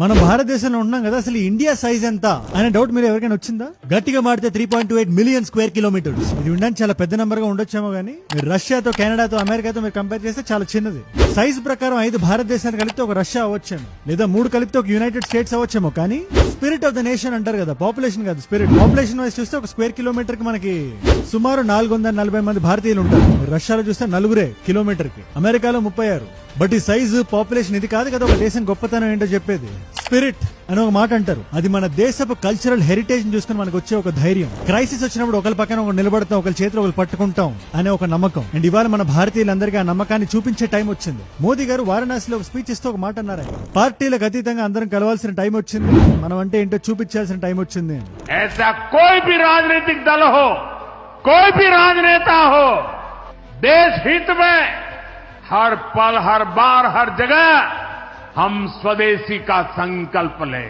మనం భారతదేశంలో ఉన్నాం కదా, అసలు ఇండియా సైజ్ ఎంత అనే డౌట్ మీరు ఎవరికైనా వచ్చిందా? గట్టిగా మాడితే 3.28 మిలియన్ స్క్వేర్ కిలోమీటర్స్. ఇది ఉండడానికి చాలా పెద్ద నంబర్ గా ఉండొచ్చేమో గానీ మీరు రష్యాతో, కెనడాతో, అమెరికాతో మీరు కంపేర్ చేస్తే చాలా చిన్నది. సైజ్ ప్రకారం 5 భారతదేశాన్ని కలిపితే ఒక రష్యా అవ్వచ్చేమో, లేదా 3 కలిపితే ఒక యునైటెడ్ స్టేట్స్ అవ్వచ్చేమో. కానీ స్పిరిట్ ఆఫ్ ద నేషన్ అంటారు కదా, పాపులేషన్ కాదు స్పిరిట్. పాపులేషన్ వైజ్ చూస్తే ఒక స్క్వేర్ కిలోమీటర్ కి మనకి సుమారు 440 మంది భారతీయులు ఉంటారు. రష్యాలో చూస్తే 4 కిలోమీటర్ కి, అమెరికాలో 36. బట్ ఈ సైజు, పాపులేషన్ ఇది కాదు కదా ఒక దేశం గొప్పతనం ఏంటో చెప్పేది. స్పిరిట్ అని ఒక మాట అంటారు. అది మన దేశపు కల్చరల్ హెరిటేజ్ చూసుకుని మనకు వచ్చే ఒక ధైర్యం. క్రైసిస్ వచ్చినప్పుడు ఒకరి పక్కన ఒకరు నిలబడతాం, ఒకరి చేతిలో ఒకరు పట్టుకుంటాం అనే ఒక నమ్మకం. అండ్ ఇవాళ మన భారతీయులందరికీ ఆ నమ్మకాన్ని చూపించే టైం వచ్చింది. మోదీ గారు వారణాసిలో ఒక స్పీచ్ ఇస్తూ ఒక మాట అన్నారు, పార్టీలకు అతీతంగా అందరం కలవాల్సిన టైం వచ్చింది, మనం అంటే ఏంటో చూపించాల్సిన టైం వచ్చింది. ऐसा कोई भी राजनीतिक दल हो, कोई भी राजनेता हो, देश हित में हर पल, हर बार, हर जगह हम स्वदेशी का संकल्प लें.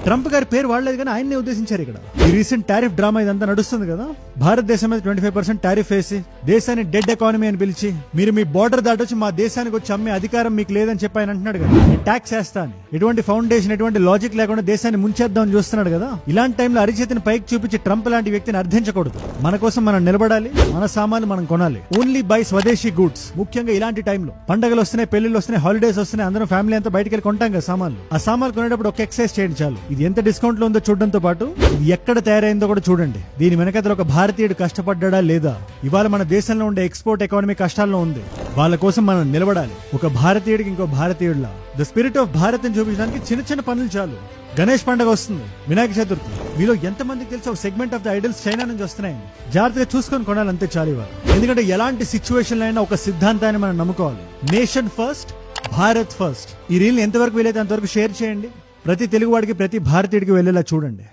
ట్రంప్ గారి పేరు వాడలేదు కానీ ఆయన్నే ఉద్దేశించారు. ఇక్కడ ఈ రీసెంట్ టారిఫ్ డ్రామా ఇదంతా నడుస్తుంది కదా, భారతదేశం మీద 25% టారిఫ్ వేసి దేశాన్ని డెడ్ ఎకానమీ అని పిలిచి, మీరు మీ బోర్డర్ దాటొచ్చి మా దేశానికి వచ్చి అమ్మే అధికారం మీకు లేదని చెప్పి ఆయన అంటున్నాడు కదా, ట్యాక్స్ వేస్తా అని. ఎటువంటి ఫౌండేషన్, ఎటువంటి లాజిక్ లేకుండా దేశాన్ని ముంచేద్దామని చూస్తున్నాడు కదా. ఇలాంటి టైంలో అరిచేతిని పైకి చూపించి ట్రంప్ లాంటి వ్యక్తిని అర్థించకూడదు. మన కోసం మనం నిలబడాలి, మన సామాన్లు మనం కొనాలి. ఓన్లీ బై స్వదేశీ గుడ్స్. ముఖ్యంగా ఇలాంటి టైంలో పండుగలు వస్తున్నాయి, పెళ్లిళ్ళు వస్తున్నాయి, హాలిడేస్ వస్తున్నాయి, అందరం ఫ్యామిలీ అంతా బయటకు వెళ్ళి కొంటాం కదా సామాన్లు. ఆ సామాన్లు కొనేటప్పుడు ఒక ఎక్సైజ్ చేయండి చాలు. ఇది ఎంత డిస్కౌంట్ లో ఉందో చూడడంతో పాటు ఇది ఎక్కడ తయారైందో కూడా చూడండి. దీని వెనకాల ఒక భారతీయుడు కష్టపడ్డా లేదా? ఇవాళ మన దేశంలో ఉండే ఎక్స్పోర్ట్ ఎకానమీ కష్టాల్లో ఉంది. వాళ్ళ కోసం మనం నిలబడాలి, ఒక భారతీయుడికి ఇంకో భారతీయుడిలా. ద స్పిరిట్ ఆఫ్ భారత్ అని చూపించడానికి చిన్న చిన్న పనులు చాలు. గణేష్ పండుగ వస్తుంది, వినాయక చతుర్థి. మీలో ఎంతమందికి తెలిసి ఒక segment of the idols China నుంచి వస్తున్నాయి. జాగ్రత్తగా చూసుకొని కొనాలి, అంతే చాలు ఇవాళ. ఎందుకంటే ఎలాంటి సిచ్యువేషన్ అయినా ఒక సిద్ధాంతాన్ని మనం నమ్ముకోవాలి. Nation first, Bharat first. ఈ రీల్ ఎంతవరకు వీలైతే అంతవరకు షేర్ చేయండి. ప్రతి తెలుగువాడికి, ప్రతి భారతీయుడికి వెళ్లేలా చూడండి.